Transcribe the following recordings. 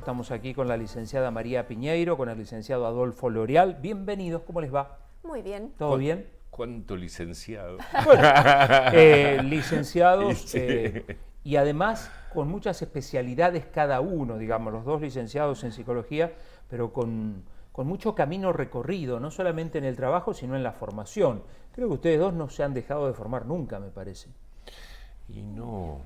Estamos aquí con la licenciada María Piñeiro, con el licenciado Adolfo L'Oreal. Bienvenidos, ¿cómo les va? Muy bien. ¿Todo bien? ¿Cuánto licenciado? Bueno, licenciados Sí. y además con muchas especialidades cada uno, digamos, los dos licenciados en psicología, pero con mucho camino recorrido, no solamente en el trabajo, sino en la formación. Creo que ustedes dos no se han dejado de formar nunca, me parece. Y no,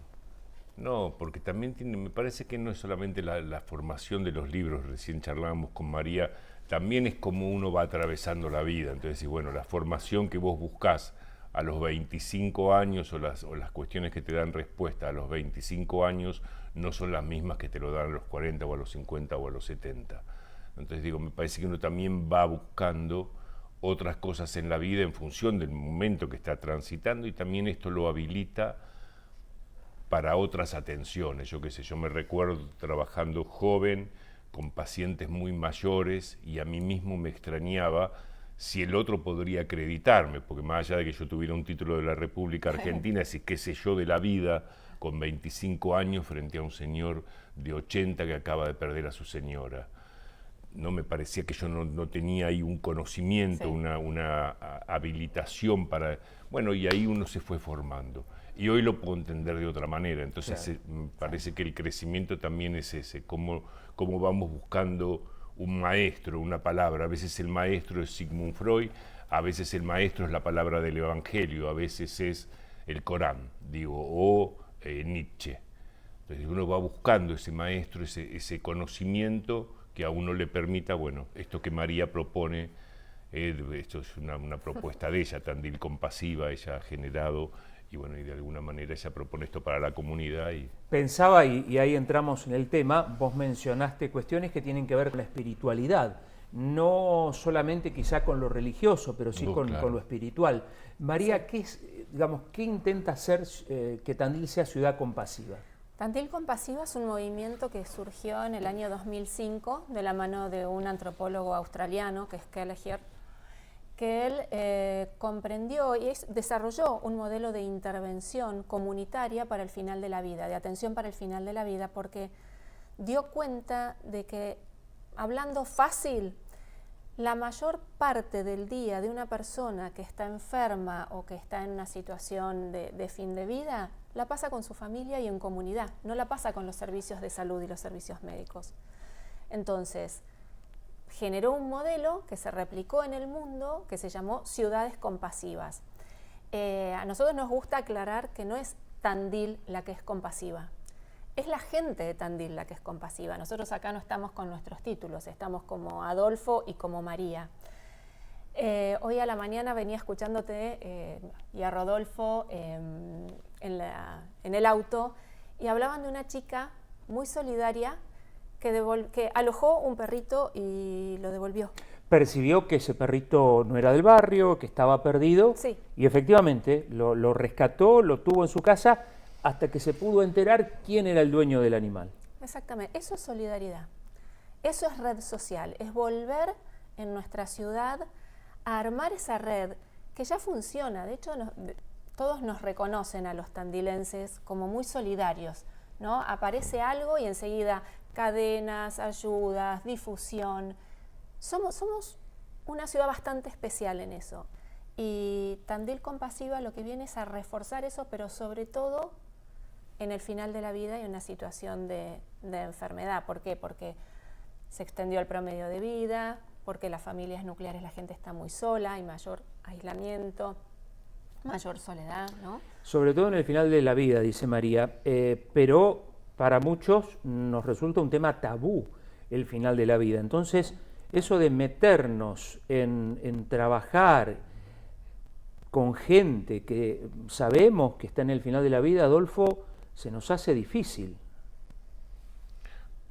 porque también me parece que no es solamente la formación de los libros, recién charlábamos con María, también es como uno va atravesando la vida. Entonces, bueno, la formación que vos buscás a los 25 años o las cuestiones que te dan respuesta a los 25 años no son las mismas que te lo dan a los 40 o a los 50 o a los 70. Entonces digo, me parece que uno también va buscando otras cosas en la vida en función del momento que está transitando y también esto lo habilita para otras atenciones. Yo qué sé, yo me recuerdo trabajando joven con pacientes muy mayores y a mí mismo me extrañaba si el otro podría acreditarme, porque más allá de que yo tuviera un título de la República Argentina, es decir, qué sé yo de la vida con 25 años frente a un señor de 80 que acaba de perder a su señora. No me parecía que yo no tenía ahí un conocimiento, Sí. una habilitación para... Bueno, y ahí uno se fue formando. Y hoy lo puedo entender de otra manera. Entonces Claro. me parece que el crecimiento también es ese, cómo vamos buscando un maestro, una palabra. A veces el maestro es Sigmund Freud, a veces el maestro es la palabra del Evangelio, a veces es el Corán, o Nietzsche. Entonces uno va buscando ese maestro, ese conocimiento que a uno le permita, bueno, esto que María propone, esto es una propuesta de ella, Tandil Compasiva, ella ha generado, y bueno, y de alguna manera ella propone esto para la comunidad. Pensaba, y ahí entramos en el tema, vos mencionaste cuestiones que tienen que ver con la espiritualidad, no solamente quizá con lo religioso, pero sí con lo espiritual. María, ¿qué intenta hacer que Tandil sea ciudad compasiva? Tandil Compasiva es un movimiento que surgió en el año 2005 de la mano de un antropólogo australiano, que es Kelleher, que él comprendió y desarrolló un modelo de intervención comunitaria para el final de la vida, de atención para el final de la vida, porque dio cuenta de que, hablando fácil, la mayor parte del día de una persona que está enferma o que está en una situación de fin de vida, la pasa con su familia y en comunidad, no la pasa con los servicios de salud y los servicios médicos. Entonces, generó un modelo que se replicó en el mundo que se llamó Ciudades Compasivas. A nosotros nos gusta aclarar que no es Tandil la que es compasiva, es la gente de Tandil la que es compasiva. Nosotros acá no estamos con nuestros títulos, estamos como Adolfo y como María. Hoy a la mañana venía escuchándote y a Rodolfo en el auto y hablaban de una chica muy solidaria que alojó un perrito y lo devolvió. Percibió que ese perrito no era del barrio, que estaba perdido, Sí. y efectivamente lo rescató, lo tuvo en su casa, hasta que se pudo enterar quién era el dueño del animal. Exactamente, eso es solidaridad, eso es red social, es volver en nuestra ciudad a armar esa red que ya funciona. De hecho, todos nos reconocen a los tandilenses como muy solidarios, ¿no? Aparece algo y enseguida cadenas, ayudas, difusión. Somos una ciudad bastante especial en eso. Y Tandil Compasiva lo que viene es a reforzar eso, pero sobre todo en el final de la vida y en una situación de enfermedad. ¿Por qué? Porque se extendió el promedio de vida, porque las familias nucleares la gente está muy sola, hay mayor aislamiento, mayor soledad, ¿no? Sobre todo en el final de la vida, dice María, pero para muchos nos resulta un tema tabú el final de la vida. Entonces, eso de meternos en trabajar con gente que sabemos que está en el final de la vida, Adolfo, se nos hace difícil.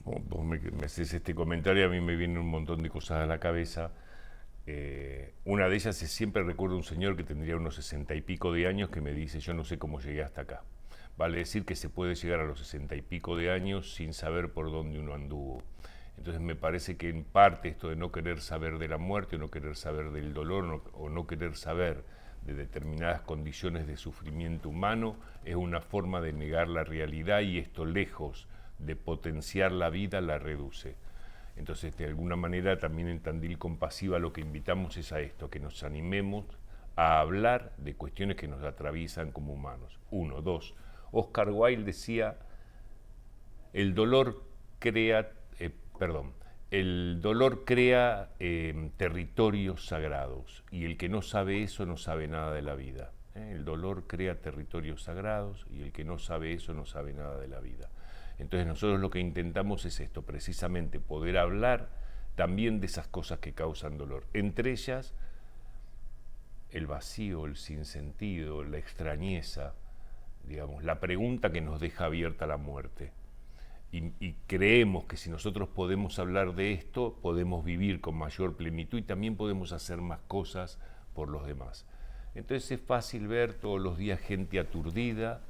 Vos me haces este comentario, a mí me vienen un montón de cosas a la cabeza. Una de ellas es, siempre recuerdo un señor que tendría unos 60 y pico de años que me dice, yo no sé cómo llegué hasta acá. Vale decir que se puede llegar a los 60 y pico de años sin saber por dónde uno anduvo. Entonces me parece que en parte esto de no querer saber de la muerte, o no querer saber del dolor, o no querer saber de determinadas condiciones de sufrimiento humano, es una forma de negar la realidad, y esto, lejos de potenciar la vida, la reduce. Entonces, de alguna manera, también en Tandil Compasiva lo que invitamos es a esto, que nos animemos a hablar de cuestiones que nos atraviesan como humanos. 1, 2. Oscar Wilde decía, el dolor crea territorios sagrados, y el que no sabe eso no sabe nada de la vida. El dolor crea territorios sagrados, y el que no sabe eso no sabe nada de la vida. Entonces nosotros lo que intentamos es esto, precisamente poder hablar también de esas cosas que causan dolor. Entre ellas, el vacío, el sinsentido, la extrañeza, digamos, la pregunta que nos deja abierta la muerte. Y creemos que si nosotros podemos hablar de esto, podemos vivir con mayor plenitud y también podemos hacer más cosas por los demás. Entonces es fácil ver todos los días gente aturdida,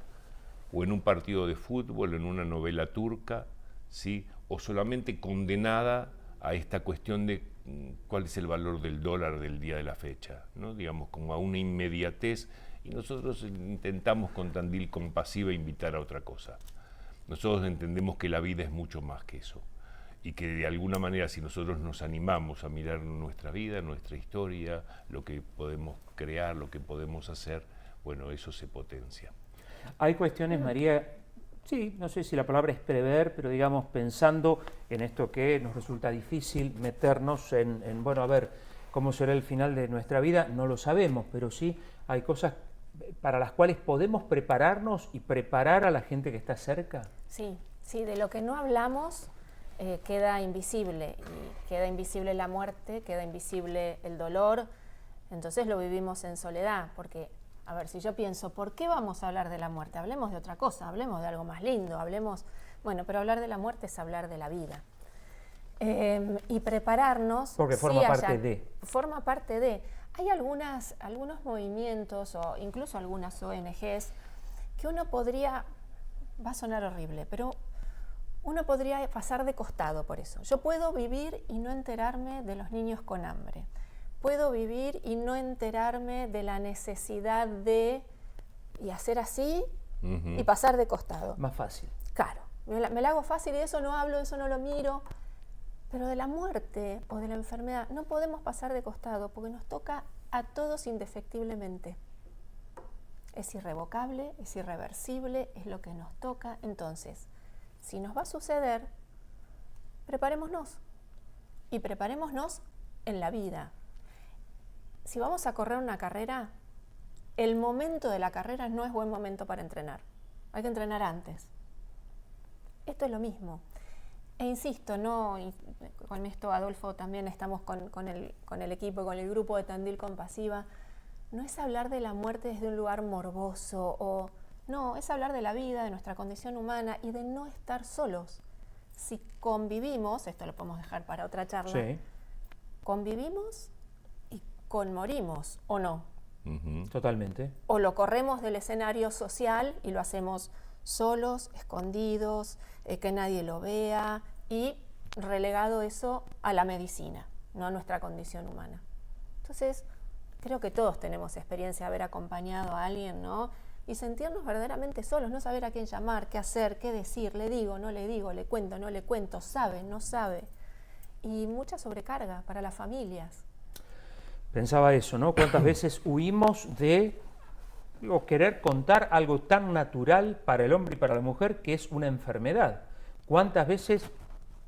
o en un partido de fútbol, en una novela turca, ¿sí? O solamente condenada a esta cuestión de cuál es el valor del dólar del día de la fecha, ¿no? Digamos, como a una inmediatez, y nosotros intentamos con Tandil Compasiva invitar a otra cosa. Nosotros entendemos que la vida es mucho más que eso, y que de alguna manera si nosotros nos animamos a mirar nuestra vida, nuestra historia, lo que podemos crear, lo que podemos hacer, bueno, eso se potencia. Hay cuestiones, María, sí, no sé si la palabra es prever, pero digamos pensando en esto que nos resulta difícil meternos en bueno, a ver, ¿cómo será el final de nuestra vida? No lo sabemos, pero sí hay cosas para las cuales podemos prepararnos y preparar a la gente que está cerca. Sí, sí, de lo que no hablamos queda invisible, y queda invisible la muerte, queda invisible el dolor, entonces lo vivimos en soledad, porque a ver, si yo pienso, ¿por qué vamos a hablar de la muerte? Hablemos de otra cosa, hablemos de algo más lindo, bueno, pero hablar de la muerte es hablar de la vida. Y prepararnos... Porque forma parte de. Forma parte de. Hay algunos movimientos o incluso algunas ONGs que uno podría, va a sonar horrible, pero uno podría pasar de costado por eso. Yo puedo vivir y no enterarme de los niños con hambre. Puedo vivir y no enterarme de la necesidad de, y hacer así, y pasar de costado. Más fácil. Claro, me la hago fácil y de eso no hablo, de eso no lo miro. Pero de la muerte o de la enfermedad no podemos pasar de costado porque nos toca a todos indefectiblemente. Es irrevocable, es irreversible, es lo que nos toca. Entonces, si nos va a suceder, preparémonos. Y preparémonos en la vida. Si vamos a correr una carrera, el momento de la carrera no es buen momento para entrenar. Hay que entrenar antes. Esto es lo mismo. E insisto, no, y con esto Adolfo también estamos con el equipo, con el grupo de Tandil Compasiva, no es hablar de la muerte desde un lugar morboso, no, es hablar de la vida, de nuestra condición humana y de no estar solos. Si convivimos, esto lo podemos dejar para otra charla, Sí. Convivimos y conmorimos, ¿o no? Totalmente. O lo corremos del escenario social y lo hacemos solos, escondidos, que nadie lo vea y relegado eso a la medicina, no a nuestra condición humana. Entonces, creo que todos tenemos experiencia de haber acompañado a alguien, ¿no? Y sentirnos verdaderamente solos, no saber a quién llamar, qué hacer, qué decir, le digo, le cuento, no le cuento, sabe, no sabe. Y mucha sobrecarga para las familias. Pensaba eso, ¿no? ¿Cuántas veces huimos de querer contar algo tan natural para el hombre y para la mujer que es una enfermedad? ¿Cuántas veces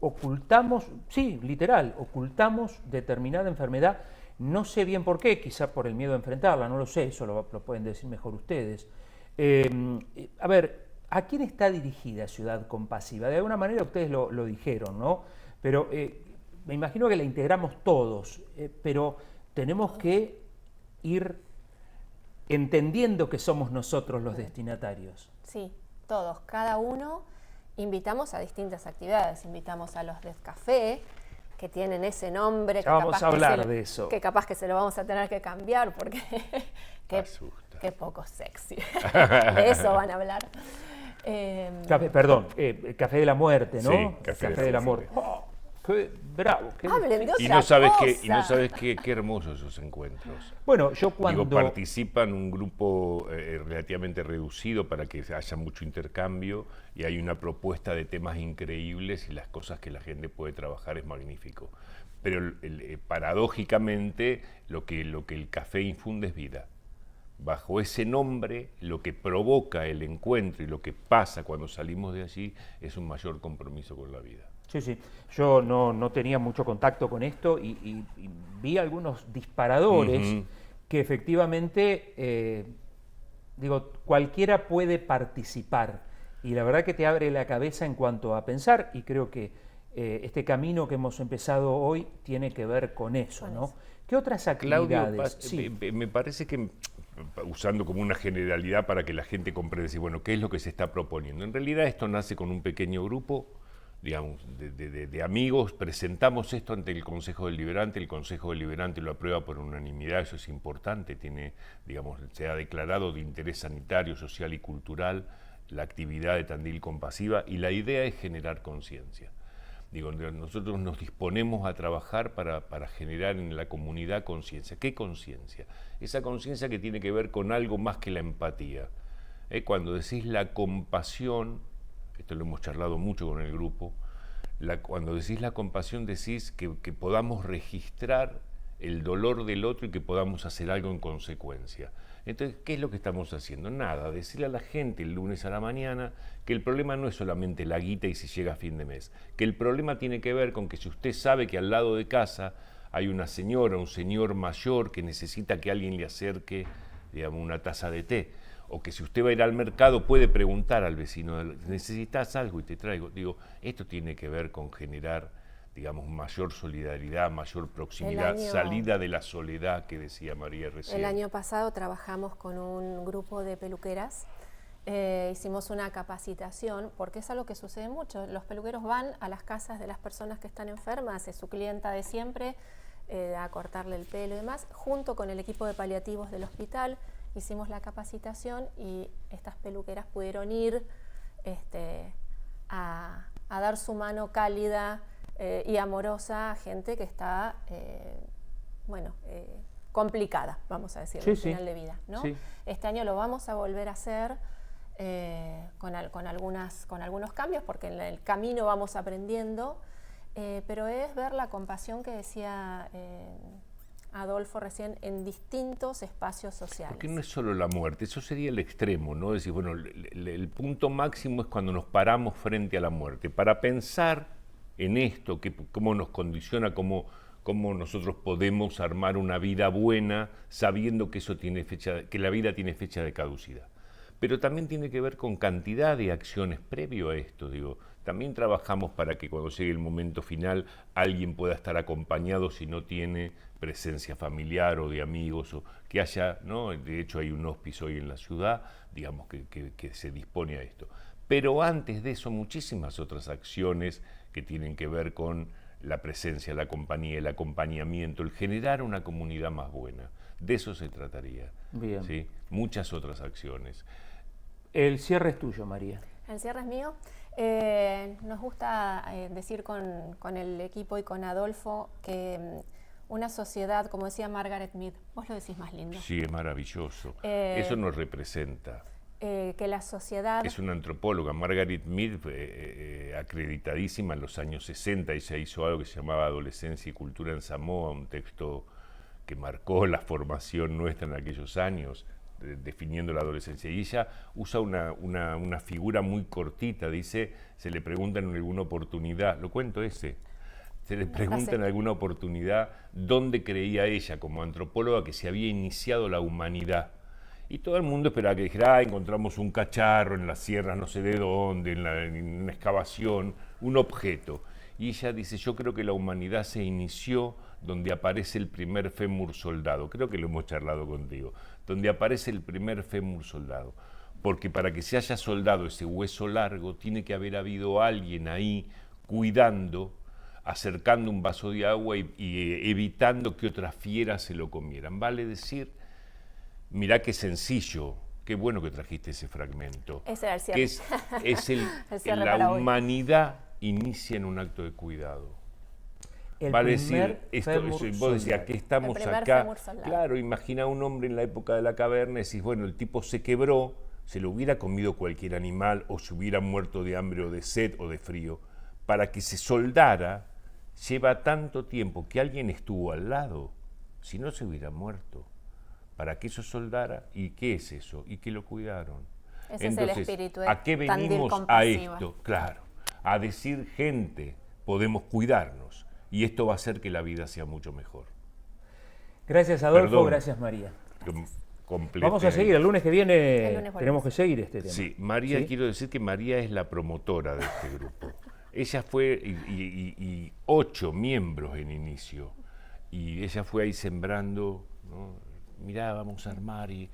ocultamos, sí, literal, ocultamos determinada enfermedad? No sé bien por qué, quizá por el miedo a enfrentarla, no lo sé, eso lo pueden decir mejor ustedes. A ver, ¿a quién está dirigida Ciudad Compasiva? De alguna manera ustedes lo dijeron, ¿no? Pero me imagino que la integramos todos, pero tenemos que ir entendiendo que somos nosotros los destinatarios. Sí, todos, cada uno. Invitamos a distintas actividades, invitamos a los Death Café, que tienen ese nombre. Ya vamos a hablar de eso. Que capaz que se lo vamos a tener que cambiar porque qué poco sexy. De eso van a hablar. Café de la muerte, ¿no? Sí, Café de la muerte. Bravo. Hablen de Y otra no sabes cosa. qué hermosos esos encuentros. Bueno, yo cuando... Digo, participan un grupo relativamente reducido para que haya mucho intercambio y hay una propuesta de temas increíbles y las cosas que la gente puede trabajar es magnífico. Pero paradójicamente lo que el café infunde es vida. Bajo ese nombre, lo que provoca el encuentro y lo que pasa cuando salimos de allí es un mayor compromiso con la vida. Sí, sí. Yo no tenía mucho contacto con esto y vi algunos disparadores que efectivamente, digo, cualquiera puede participar. Y la verdad que te abre la cabeza en cuanto a pensar, y creo que este camino que hemos empezado hoy tiene que ver con eso, ¿no? ¿Qué otras actividades? Claudio, Sí. me parece que, usando como una generalidad para que la gente comprenda, decir, bueno, ¿qué es lo que se está proponiendo? En realidad esto nace con un pequeño grupo, digamos, de amigos. Presentamos esto ante el Consejo Deliberante, el Consejo Deliberante lo aprueba por unanimidad, eso es importante, digamos, se ha declarado de interés sanitario, social y cultural la actividad de Tandil Compasiva, y la idea es generar conciencia. Digo, nosotros nos disponemos a trabajar para generar en la comunidad conciencia. ¿Qué conciencia? Esa conciencia que tiene que ver con algo más que la empatía. Cuando decís la compasión, esto lo hemos charlado mucho con el grupo, cuando decís la compasión decís que podamos registrar el dolor del otro y que podamos hacer algo en consecuencia. Entonces, ¿qué es lo que estamos haciendo? Nada, decirle a la gente el lunes a la mañana que el problema no es solamente la guita y si llega a fin de mes, que el problema tiene que ver con que si usted sabe que al lado de casa hay una señora, un señor mayor que necesita que alguien le acerque, digamos, una taza de té, o que si usted va a ir al mercado puede preguntar al vecino, ¿necesitas algo? Y te traigo. Digo, esto tiene que ver con generar, digamos, mayor solidaridad, mayor proximidad, salida de la soledad que decía María recién. El año pasado trabajamos con un grupo de peluqueras, hicimos una capacitación, porque es algo que sucede mucho. Los peluqueros van a las casas de las personas que están enfermas, es su clienta de siempre, a cortarle el pelo y demás, junto con el equipo de paliativos del hospital. Hicimos la capacitación y estas peluqueras pudieron ir a dar su mano cálida y amorosa a gente que está, complicada, vamos a decir, al final de vida, ¿no? Sí. Este año lo vamos a volver a hacer con algunos cambios, porque en el camino vamos aprendiendo, pero es ver la compasión que decía Adolfo recién en distintos espacios sociales. Porque no es solo la muerte, eso sería el extremo, ¿no? Es decir, bueno, el punto máximo es cuando nos paramos frente a la muerte, para pensar en esto, cómo nos condiciona, cómo nosotros podemos armar una vida buena sabiendo que eso tiene que la vida tiene fecha de caducidad. Pero también tiene que ver con cantidad de acciones previo a esto, digo. También trabajamos para que cuando llegue el momento final alguien pueda estar acompañado si no tiene presencia familiar o de amigos, o que haya, ¿no? De hecho hay un hospice hoy en la ciudad, digamos, que se dispone a esto. Pero antes de eso muchísimas otras acciones que tienen que ver con la presencia, la compañía, el acompañamiento, el generar una comunidad más buena. De eso se trataría. Bien. ¿Sí? Muchas otras acciones. El cierre es tuyo, María. El cierre es mío. Nos gusta decir con el equipo y con Adolfo que una sociedad, como decía Margaret Mead, vos lo decís más lindo. Sí, es maravilloso. Eso nos representa. Que la sociedad... Es una antropóloga, Margaret Mead, acreditadísima en los años 60, ella hizo algo que se llamaba Adolescencia y Cultura en Samoa, un texto que marcó la formación nuestra en aquellos años, definiendo la adolescencia. Y ella usa una figura muy cortita, dice, se le pregunta en alguna oportunidad, lo cuento ese, se le pregunta en alguna oportunidad dónde creía ella como antropóloga que se había iniciado la humanidad. Y todo el mundo esperaba que dijera, encontramos un cacharro en las sierras, no sé de dónde, en una excavación, un objeto. Y ella dice, yo creo que la humanidad se inició donde aparece el primer fémur soldado. Creo que lo hemos charlado contigo. Donde aparece el primer fémur soldado. Porque para que se haya soldado ese hueso largo, tiene que haber habido alguien ahí cuidando, acercando un vaso de agua y evitando que otras fieras se lo comieran. Vale decir, mirá qué sencillo, qué bueno que trajiste ese fragmento. Ese era el cierre. Que es la humanidad inicia en un acto de cuidado. El vale primer decir, fémur vos decías soldado. que estamos El primer acá. fémur soldado. Claro, imagina un hombre en la época de la caverna y decís, bueno, el tipo se quebró, se lo hubiera comido cualquier animal o se hubiera muerto de hambre o de sed o de frío. Para que se soldara, lleva tanto tiempo que alguien estuvo al lado, si no se hubiera muerto. Para que eso soldara, ¿y qué es eso? Y que lo cuidaron. Ese es el espíritu de ¿a qué Tandil venimos a compasiva. esto? Claro, a decir, gente, podemos cuidarnos y esto va a hacer que la vida sea mucho mejor. Gracias, Adolfo. Perdón. Gracias, María. Completé Vamos a ahí. seguir. El lunes que viene El lunes volvemos. tenemos que seguir este tema. Sí, María, ¿Sí? quiero decir que María es la promotora de este grupo. Ella fue, y 8 miembros en inicio, y ella fue ahí sembrando, ¿no? Mirá, vamos a armar y...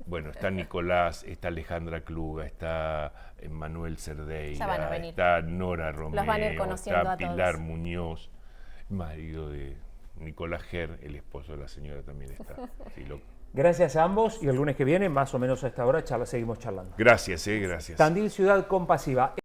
Bueno, está Nicolás, está Alejandra Kluga, está Manuel Ya van a Cerdeira, venir. está Nora Romeo, Los van a ir conociendo está a todos. Pilar Muñoz, marido de Nicolás Ger, el esposo de la señora también está. Sí, Gracias a ambos y el lunes que viene, más o menos a esta hora, seguimos charlando. Gracias, gracias. Tandil Ciudad Compasiva.